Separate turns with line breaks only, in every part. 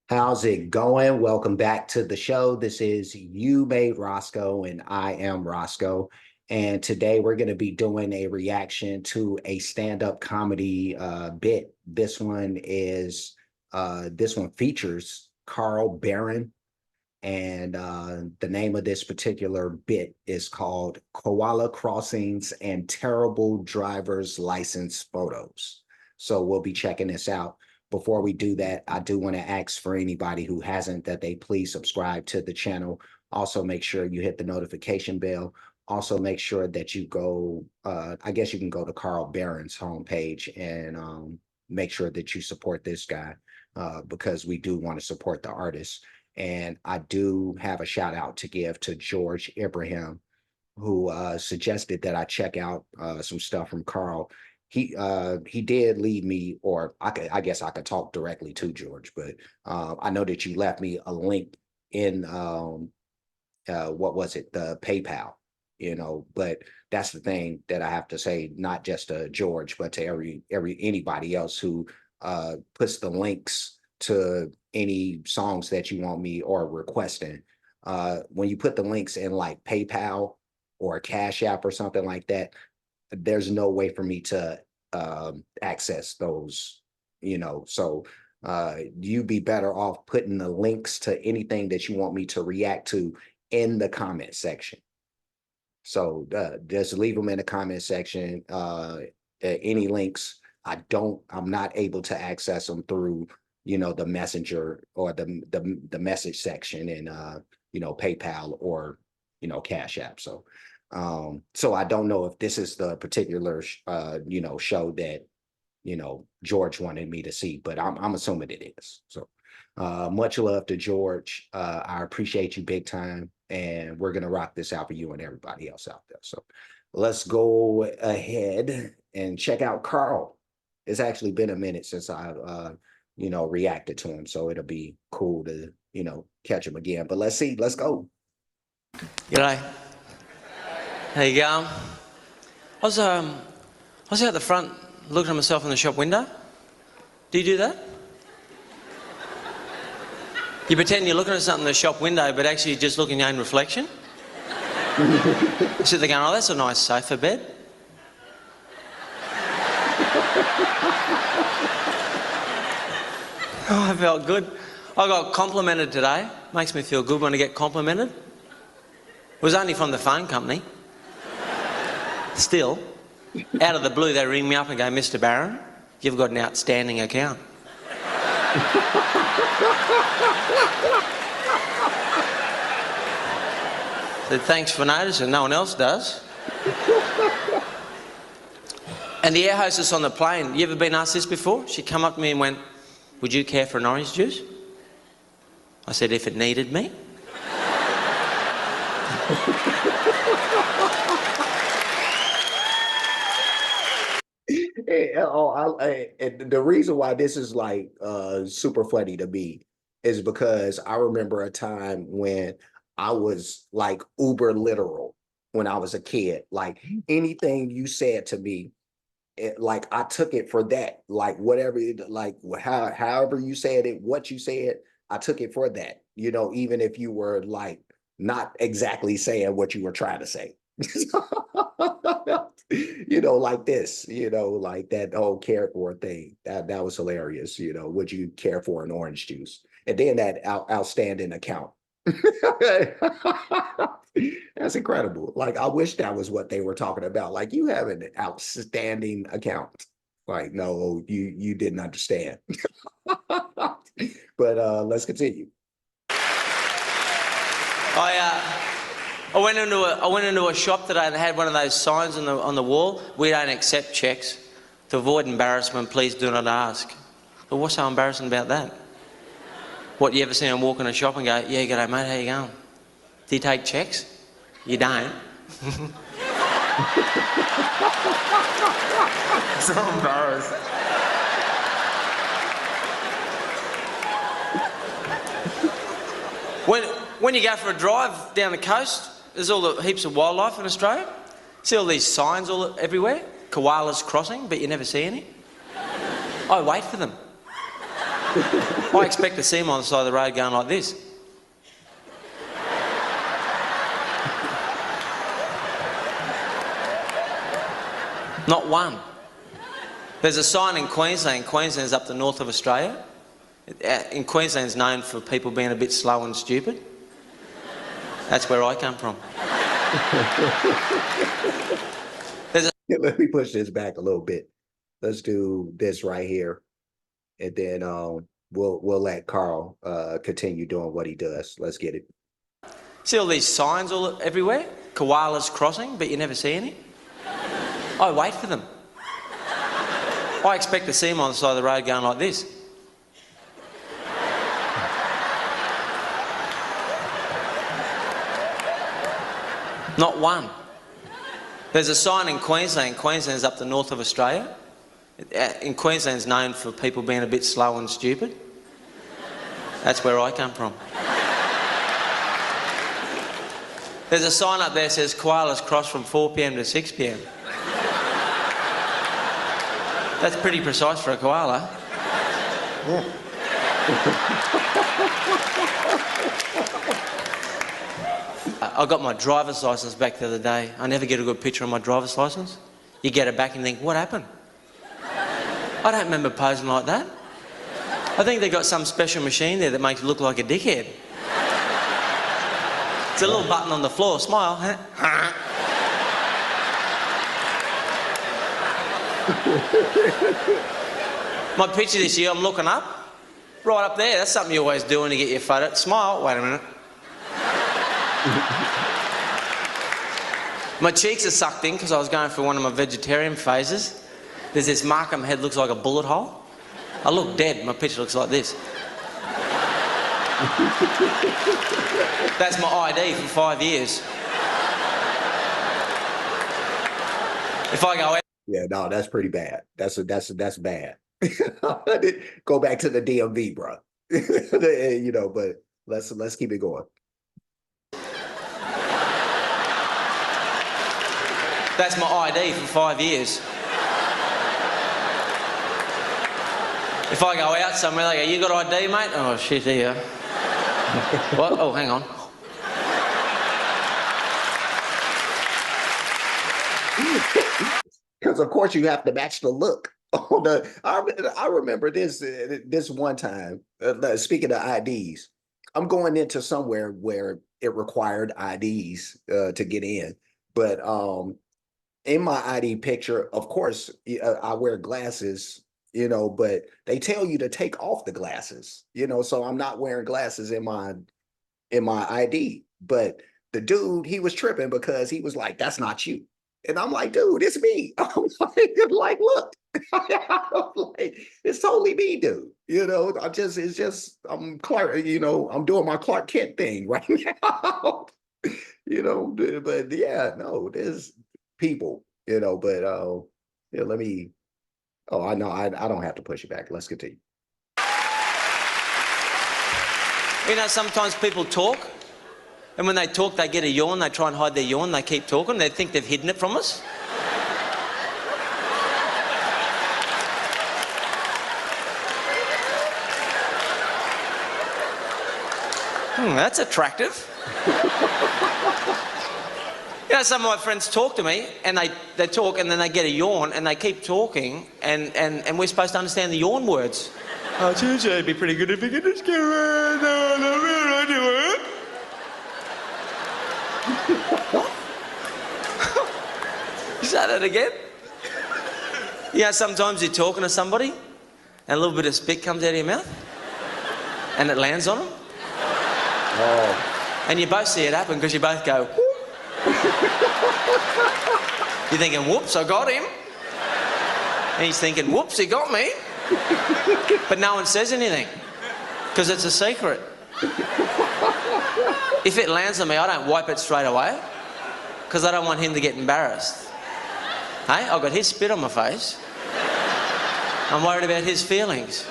How's it going? Welcome back to the show. This is You Made Roscoe, and I am Roscoe. And today we're going to be doing a reaction to a stand-up comedy bit. This one features Carl Barron, and the name of this particular bit is called Koala Crossings and Terrible Driver's License Photos. So we'll be checking this out. Before we do that, I do want to ask for anybody who hasn't that they please subscribe to the channel. Also, make sure you hit the notification bell. Also, make sure that you go, I guess you can go to Carl Barron's homepage and make sure that you support this guy because we do want to support the artist. And I do have a shout out to give to George Ibrahim, who suggested that I check out some stuff from Carl. He did leave me, or I guess I could talk directly to George, but I know that you left me a link in what was it, the PayPal, but that's the thing that I have to say, not just to George, but to anybody else who puts the links to any songs that you want me or requesting. When you put the links in like PayPal or Cash App or something like that, there's no way for me to access those, so you'd be better off putting the links to anything that you want me to react to in the comment section. So just leave them in the comment section. Any links, I'm not able to access them through the messenger or the message section in PayPal or Cash App. So I don't know if this is the particular show that George wanted me to see, but I'm assuming it is. So much love to George. I appreciate you big time, and we're gonna rock this out for you and everybody else out there. So let's go ahead and check out Carl. It's actually been a minute since I've reacted to him, so it'll be cool to catch him again. But let's see, let's go.
G'day. How you going? I was out the front looking at myself in the shop window. Do you do that? You pretend you're looking at something in the shop window, but actually you're just looking at your own reflection? You sit there going, oh, that's a nice sofa bed. Oh, I felt good. I got complimented today. Makes me feel good when I get complimented. It was only from the phone company. Still, out of the blue, they ring me up and go, Mr. Barron, you've got an outstanding account. Said, thanks for noticing, no one else does. And the air hostess on the plane, you ever been asked this before? She come up to me and went, would you care for an orange juice? I said, if it needed me.
The reason why this is like super funny to me is because I remember a time when I was like uber literal when I was a kid. Like anything you said to me, like I took it for that. Like whatever, however you said it, what you said, I took it for that. Even if you were like not exactly saying what you were trying to say. Like this, like that whole care for thing. That was hilarious. Would you care for an orange juice? And then that outstanding account. That's incredible. Like, I wish that was what they were talking about. Like, you have an outstanding account. Like, no, you didn't understand. But let's continue.
I went into a shop today and they had one of those signs on the wall. We don't accept cheques. To avoid embarrassment, please do not ask. But what's so embarrassing about that? What, you ever seen them walk in a shop and go, yeah, g'day mate, how you going? Do you take cheques? You don't. So embarrassed. When you go for a drive down the coast, there's all the heaps of wildlife in Australia. See all these signs everywhere? Koalas crossing, but you never see any. I wait for them. I expect to see him on the side of the road going like this. Not one. There's a sign in Queensland. Queensland's up the north of Australia. In Queensland's known for people being a bit slow and stupid. That's where I come from.
Let me push this back a little bit. Let's do this right here, and then we'll let Carl continue doing what he does. Let's get it.
See all these signs everywhere? Koalas crossing, but you never see any. I wait for them. I expect to see them on the side of the road going like this. Not one. There's a sign in Queensland. Queensland's up the north of Australia. In Queensland's known for people being a bit slow and stupid. That's where I come from. There's a sign up there that says koalas cross from 4 p.m. to 6 p.m. That's pretty precise for a koala. Yeah. I got my driver's licence back the other day. I never get a good picture of my driver's licence. You get it back and think, what happened? I don't remember posing like that. I think they got some special machine there that makes you look like a dickhead. It's a little button on the floor. Smile. My picture this year, I'm looking up. Right up there. That's something you always do when you get your photo. Smile. Wait a minute. My cheeks are sucked in because I was going through one of my vegetarian phases. There's this mark on my head, looks like a bullet hole. I look dead. My picture looks like this. That's my ID for 5 years. If I go out...
Yeah, no, that's pretty bad. That's bad. Go back to the DMV, bro. You know, but let's keep it going.
That's my ID for 5 years. If I go out somewhere, they go, you got ID, mate? Oh, shit, here. What? Oh, hang on.
Because, of course, you have to match the look. I remember this one time, speaking of IDs, I'm going into somewhere where it required IDs to get in. But in my ID picture, of course, I wear glasses, you know, but they tell you to take off the glasses, you know, so I'm not wearing glasses in my ID. But the dude, he was tripping because he was like, that's not you. And I'm like, dude, it's me. I'm like, look, I'm like, it's totally me, dude. You know, I'm Clark, you know, I'm doing my Clark Kent thing right now. You know, but yeah, no, there's people, you know, but yeah, I know I don't have to push it back. Let's continue.
You know, sometimes people talk, and when they talk, they get a yawn, they try and hide their yawn, they keep talking, they think they've hidden it from us. That's attractive. You know, some of my friends talk to me, and they talk, and then they get a yawn, and they keep talking, and we're supposed to understand the yawn words. Oh, Tuesday would be pretty good if you could just get around. Say that again? Yeah, sometimes you're talking to somebody, and a little bit of spit comes out of your mouth, and it lands on them.
Oh.
And you both see it happen because you both go, whoop. You're thinking, whoops, I got him. And he's thinking, whoops, he got me. But no one says anything because it's a secret. If it lands on me, I don't wipe it straight away because I don't want him to get embarrassed. Hey, I've got his spit on my face. I'm worried about his feelings.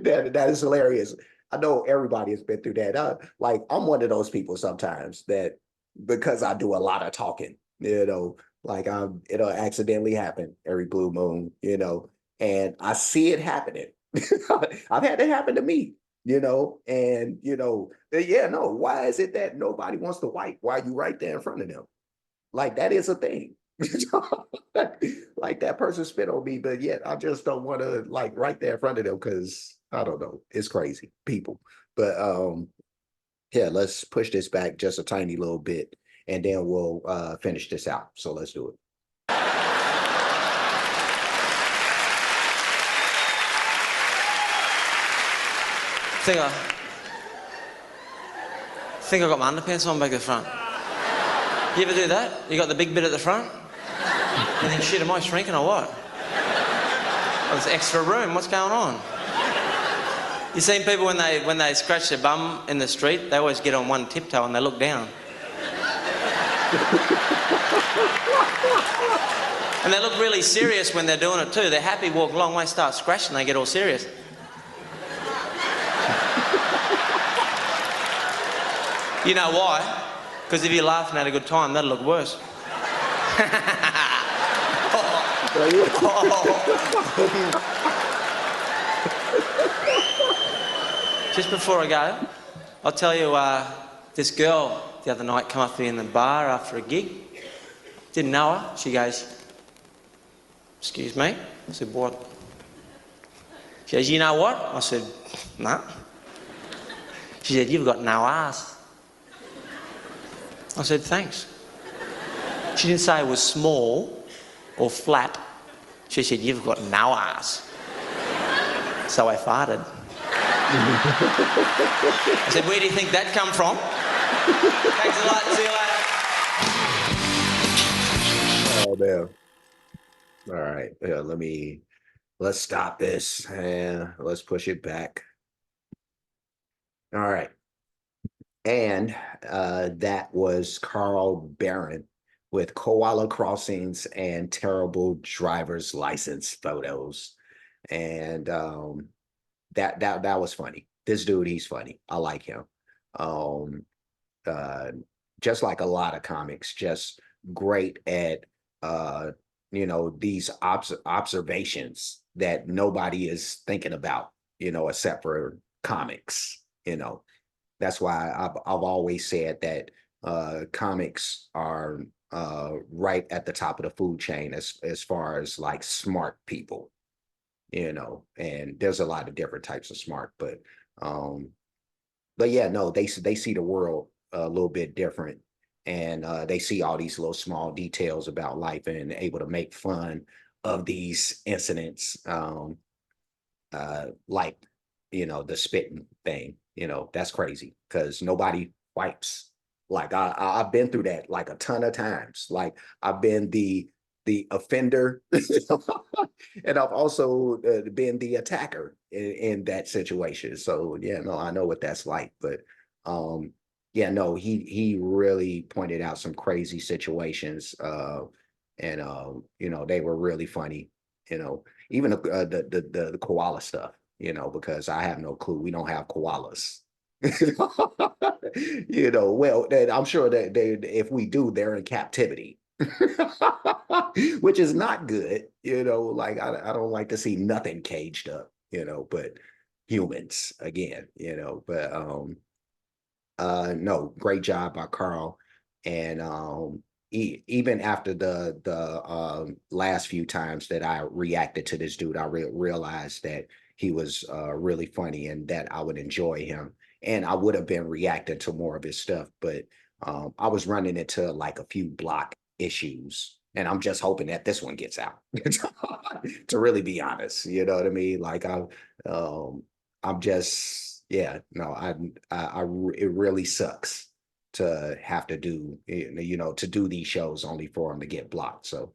That is hilarious. I know everybody has been through that. Like, I'm one of those people sometimes that, because I do a lot of talking, you know, Like it'll accidentally happen every blue moon, and I see it happening. I've had it happen to me, and yeah, no, why is it that nobody wants to wipe while you right there in front of them? Like that is a thing. Like that person spit on me, but yet I just don't want to like right there in front of them because I don't know. It's crazy, people. But yeah, let's push this back just a tiny little bit and then we'll finish this out. So let's do it.
Think I think I got my underpants on back at the front. You ever do that? You got the big bit at the front? You think, shit, am I shrinking or what? Oh, there's extra room, what's going on? You seen people when they scratch their bum in the street, they always get on one tiptoe and they look down. And they look really serious when they're doing it too. They're happy, walk a long way, start scratching, they get all serious. You know why? Because if you're laughing at a good time, that'll look worse. Just before I go, I'll tell you, this girl the other night come up to me in the bar after a gig. Didn't know her. She goes, "Excuse me?" I said, "What?" She goes, "You know what?" I said, "No." She said, "You've got no ass." I said, "Thanks." She didn't say it was small or flat. She said, "You've got no ass." So I farted. I said, "Where do you think that come from?" Thanks a lot. See you later.
Oh man. All right. Yeah, let's stop this and let's push it back. All right. And that was Carl Barron with Koala Crossings and Terrible Driver's License Photos. And that was funny. This dude, he's funny. I like him. Um, uh, just like a lot of comics, just great at these observations that nobody is thinking about, except for comics. That's why I've always said that comics are right at the top of the food chain as far as like smart people, and there's a lot of different types of smart, um, but yeah, no, they see the world a little bit different, and they see all these little small details about life and able to make fun of these incidents, like the spitting thing. That's crazy because nobody wipes. Like I've been through that like a ton of times. Like I've been the offender, and I've also been the attacker in that situation. So yeah, no, I know what that's like. But yeah, no, he really pointed out some crazy situations, and they were really funny. Even the koala stuff. Because I have no clue. We don't have koalas. Well, I'm sure that if we do, they're in captivity. Which is not good, like I don't like to see nothing caged up, but humans again, but no, great job by Carl. And even after the last few times that I reacted to this dude, I realized that he was really funny and that I would enjoy him. And I would have been reacting to more of his stuff, but I was running into like a few block issues. And I'm just hoping that this one gets out, to really be honest. You know what I mean? Like I'm just, yeah, no, it really sucks to have to do, to do these shows only for them to get blocked. So,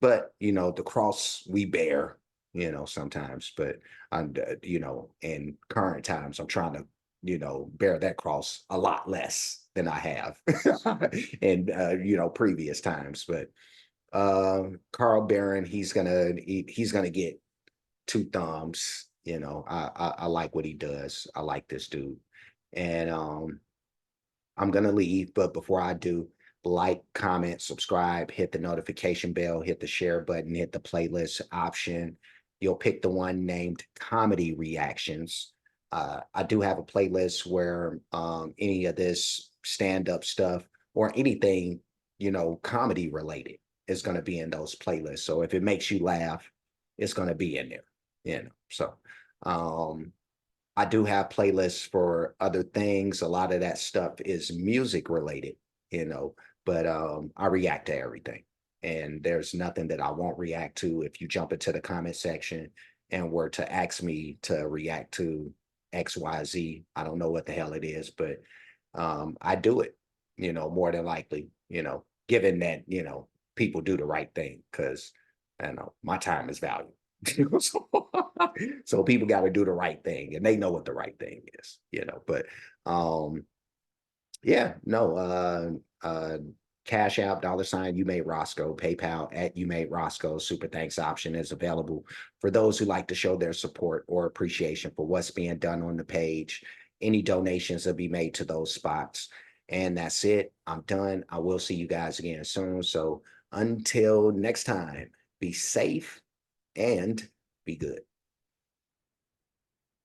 but the cross we bear, sometimes, but in current times, I'm trying to, bear that cross a lot less than I have in, previous times. But Carl Barron, he's gonna get two thumbs. I like what he does. I like this dude. And I'm gonna leave, but before I do, like, comment, subscribe, hit the notification bell, hit the share button, hit the playlist option. You'll pick the one named Comedy Reactions. I do have a playlist where any of this stand-up stuff or anything, comedy related is going to be in those playlists. So if it makes you laugh, it's going to be in there. So um, I do have playlists for other things. A lot of that stuff is music related, you know, but I react to everything. And there's nothing that I won't react to. If you jump into the comment section and were to ask me to react to XYZ, I don't know what the hell it is, but I do it, more than likely, given that, people do the right thing, because I know my time is valuable. so, so people got to do the right thing, and they know what the right thing is. But yeah, no, Cash App, $ you made Roscoe, PayPal at you made Roscoe. Super thanks option is available for those who like to show their support or appreciation for what's being done on the page. Any donations will be made to those spots. And that's it. I'm done. I will see you guys again soon. So until next time, be safe and be good.